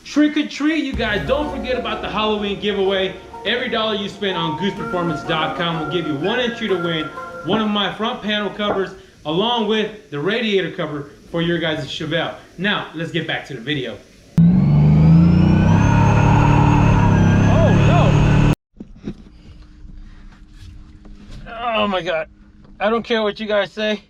Trick or treat, you guys. Don't forget about the Halloween giveaway. Every dollar you spend on gooseperformance.com will give you one entry to win one of my front panel covers along with the radiator cover for your guys' Chevelle. Now, let's get back to the video. Oh no! Oh my God. I don't care what you guys say.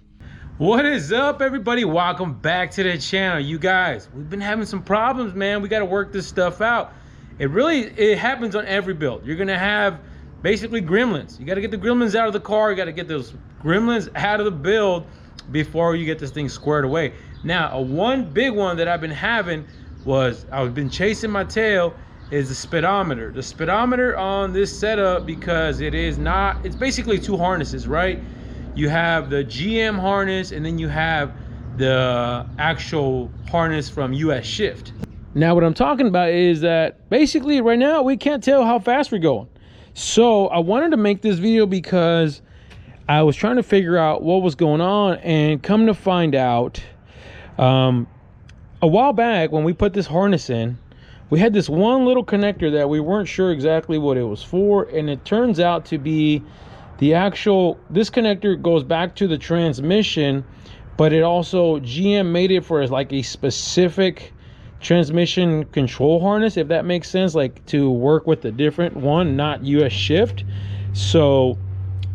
What is up, everybody? Welcome back to the channel. You guys, we've been having some problems, man. We got to work this stuff out. It happens on every build. You're gonna have basically gremlins. You got to get the gremlins out of the car. You got to get those gremlins out of the build before you get this thing squared away. Now, one big one that I've been having was I've been chasing my tail is the speedometer. The speedometer on this setup, because it's basically two harnesses, right? You have the GM harness and then you have the actual harness from US Shift. Now what I'm talking about is that basically right now we can't tell how fast we're going. So I wanted to make this video because I was trying to figure out what was going on, and come to find out a while back when we put this harness in, we had this one little connector that we weren't sure exactly what it was for, and it turns out to be this connector goes back to the transmission, but it also GM made it for like a specific transmission control harness, if that makes sense, like to work with a different one, not US Shift. So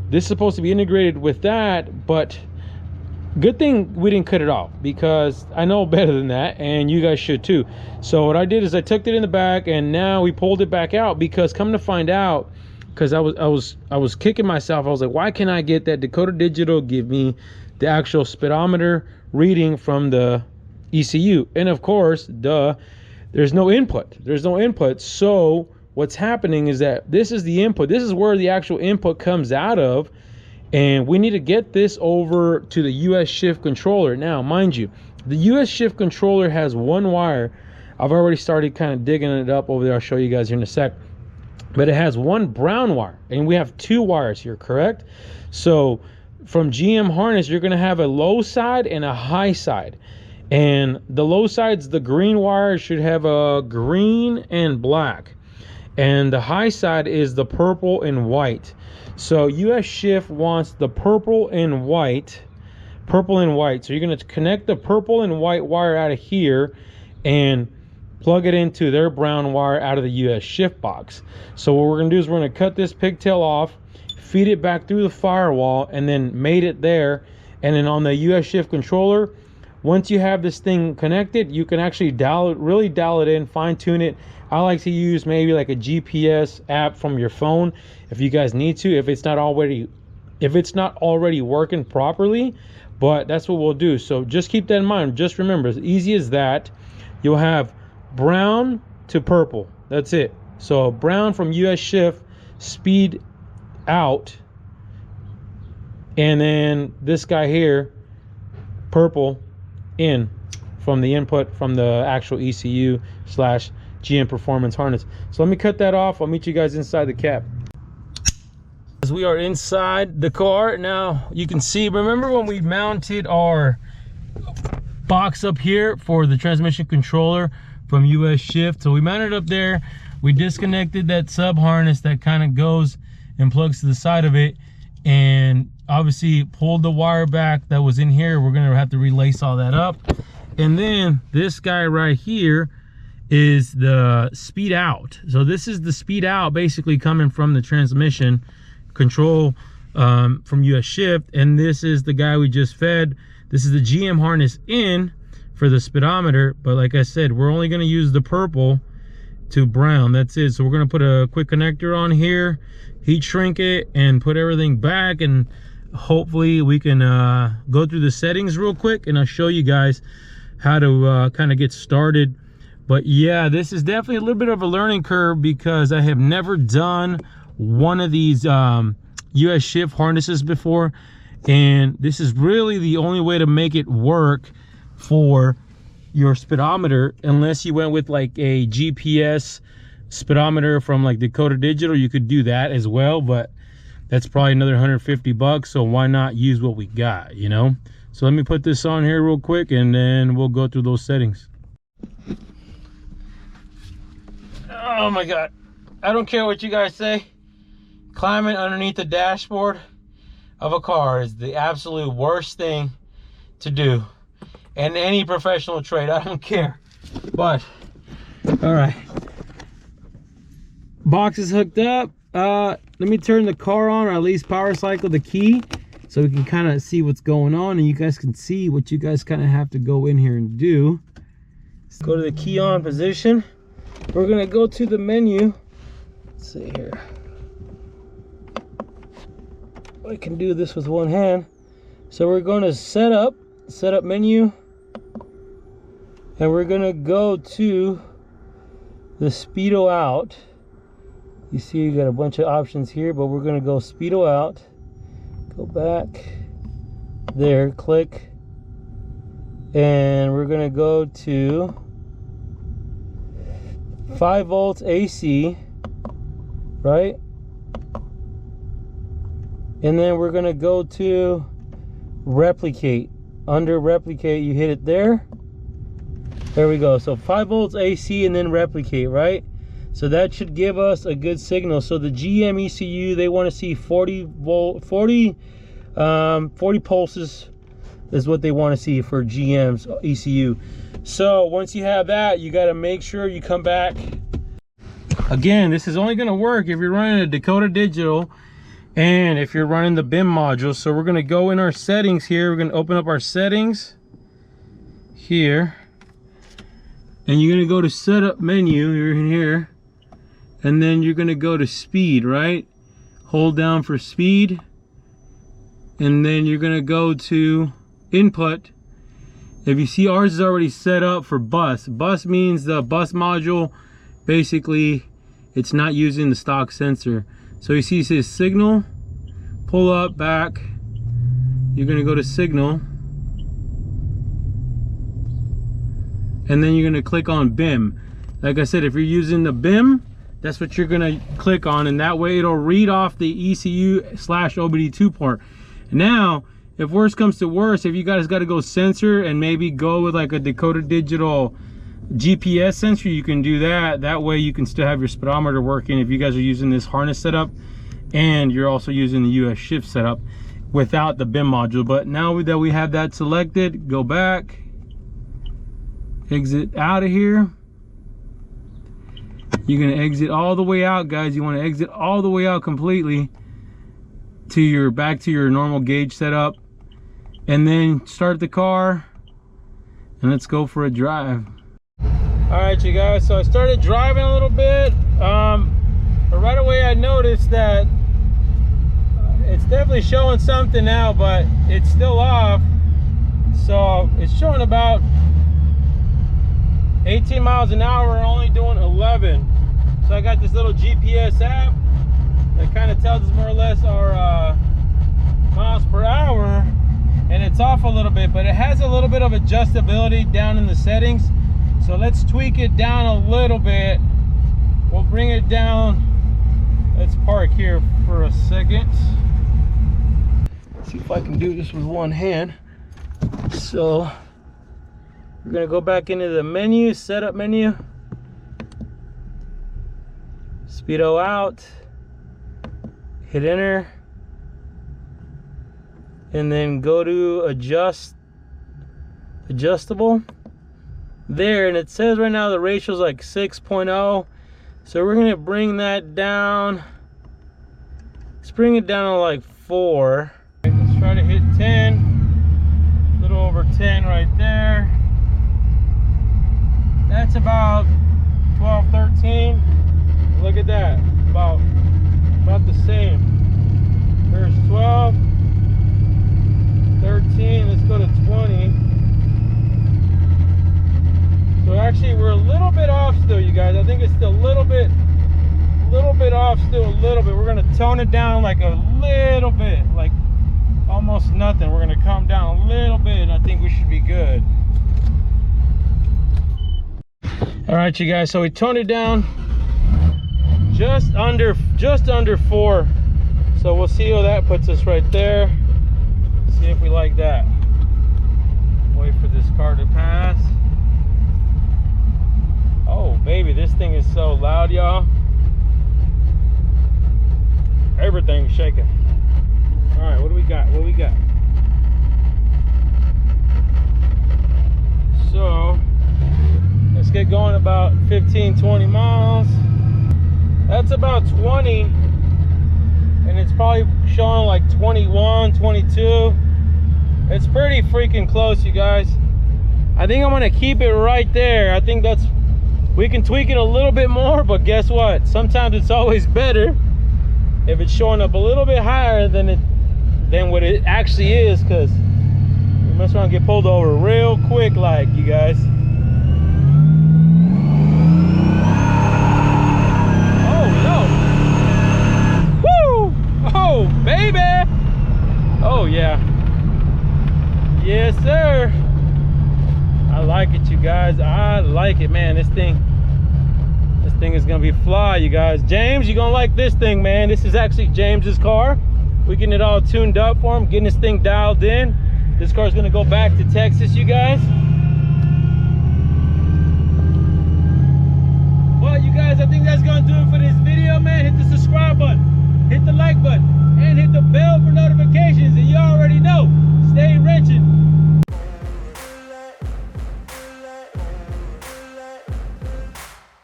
this is supposed to be integrated with that, but good thing we didn't cut it off, because I know better than that, and you guys should too. So what I did is I tucked it in the back, and now we pulled it back out, because come to find out, because I was kicking myself. I was like, why can't I get that Dakota Digital give me the actual speedometer reading from the ECU? And of course, there's no input. So what's happening is that this is the input. This is where the actual input comes out of, and we need to get this over to the US Shift controller. Now, mind you, the US Shift controller has one wire. I've already started kind of digging it up over there. I'll show you guys here in a sec. But it has one brown wire, and we have two wires here, correct? So from GM harness, you're going to have a low side and a high side. And the low side's the green wire, should have a green and black. And the high side is the purple and white. So US Shift wants the purple and white. So you're going to connect the purple and white wire out of here and plug it into their brown wire out of the US Shift box. So what we're going to do is we're going to cut this pigtail off, feed it back through the firewall, and then mate it there. And then on the US Shift controller, once you have this thing connected, you can actually really dial it in, fine tune it. I like to use maybe like a GPS app from your phone if you guys need to, if it's not already working properly. But that's what we'll do. So just keep that in mind. Just remember, as easy as that, you'll have brown to purple. That's it. So brown from US Shift, speed out, and then this guy here, purple in from the input from the actual ECU / GM Performance harness. So let me cut that off. I'll meet you guys inside the cab. As we are inside the car now, you can see, remember when we mounted our box up here for the transmission controller from US Shift? So we mounted it up there, we disconnected that sub harness that kind of goes and plugs to the side of it, and obviously pulled the wire back that was in here. We're gonna have to relace all that up. And then this guy right here is the speed out. So this is the speed out, basically coming from the transmission control from US Shift, and this is the guy we just fed. This is the GM harness in for the speedometer, but like I said, we're only going to use the purple to brown. That's it. So we're going to put a quick connector on here, heat shrink it, and put everything back, and hopefully we can go through the settings real quick, and I'll show you guys how to kind of get started. But yeah, this is definitely a little bit of a learning curve, because I have never done one of these US Shift harnesses before, and this is really the only way to make it work for your speedometer, unless you went with like a GPS speedometer from like Dakota Digital. You could do that as well, but that's probably another 150 bucks, so why not use what we got, you know? So let me put this on here real quick, and then we'll go through those settings. Oh my God. I don't care what you guys say. Climbing underneath the dashboard of a car is the absolute worst thing to do. And any professional trade, I don't care. But, all right. Box is hooked up. Let me turn the car on, or at least power cycle the key, so we can kind of see what's going on, and you guys can see what you guys kind of have to go in here and do. Let's go to the key on position. We're gonna go to the menu. Let's see here. I can do this with one hand. So we're going to set up menu, and we're gonna go to the speedo out. You see you got a bunch of options here, but we're gonna go speedo out. Go back there, click, and we're gonna go to 5 volts AC, right? And then we're gonna go to replicate. Under replicate, you hit it there. There we go. So 5 volts AC and then replicate, right? So that should give us a good signal. So the GM ECU, they want to see 40 pulses is what they want to see for GM's ECU. So once you have that, you got to make sure you come back. Again, this is only going to work if you're running a Dakota Digital and if you're running the BIM module. So we're going to go in our settings here. We're going to open up our settings here, and you're going to go to setup menu. You're in here, and then you're going to go to speed, right? Hold down for speed, and then you're going to go to input. If you see, ours is already set up for bus. Bus means the bus module, basically it's not using the stock sensor. So you see it says signal, pull up, back. You're gonna go to signal, and then you're gonna click on BIM. Like I said, if you're using the BIM, that's what you're gonna click on, and that way it'll read off the ECU/OBD2 port. Now, if worse comes to worse, if you guys got to go sensor and maybe go with like a Dakota Digital GPS sensor, you can do that. That way you can still have your speedometer working if you guys are using this harness setup, and you're also using the US shift setup without the BIM module. But now that we have that selected, go back, exit out of here. You're going to exit all the way out, guys. You want to exit all the way out completely to your back to your normal gauge setup, and then start the car, and let's go for a drive. All right, you guys, so I started driving a little bit, but right away I noticed that it's definitely showing something now, but it's still off. So it's showing about 18 miles an hour, only doing 11. So I got this little GPS app that kind of tells us more or less our miles per hour, and it's off a little bit, but it has a little bit of adjustability down in the settings. So let's tweak it down a little bit. We'll bring it down. Let's park here for a second. See if I can do this with one hand. So we're gonna go back into the menu, setup menu, speedo out, hit enter, and then go to adjustable there, and it says right now the ratio is like 6.0. So we're gonna bring that down. Let's bring it down to like 4. Let's try to hit 10, a little over 10 right there. That's about 12, 13. Look at that, about the same. There's 12, 13, let's go to 20. So actually we're a little bit off still, you guys. I think it's still a little bit off still a little bit. We're gonna tone it down like a little bit, like almost nothing. We're gonna calm down a little bit, and I think we should be good. All right, you guys, so we toned it down just under 4. So we'll see how that puts us right there. See if we like that. Wait for this car to pass. Oh, baby, this thing is so loud, y'all. Everything's shaking. All right, what do we got? What do we got? So let's get going about 15-20 miles. That's about 20, and it's probably showing like 21, 22. It's pretty freaking close, you guys. I think I'm gonna keep it right there. I think that's, we can tweak it a little bit more, but guess what? Sometimes it's always better if it's showing up a little bit higher than what it actually is, because we must want to get pulled over real quick, like, you guys. Oh no! Woo! Oh baby! Oh yeah. Yes sir. I like it, you guys. I like it, man. This thing is gonna be fly, you guys. James, you're gonna like this thing, man. This is actually James's car. We're getting it all tuned up for him, getting this thing dialed in. This car is gonna go back to Texas, you guys. Well, you guys, I think that's gonna do it for this video, man. Hit the subscribe button, hit the like button, and hit the bell for notifications. And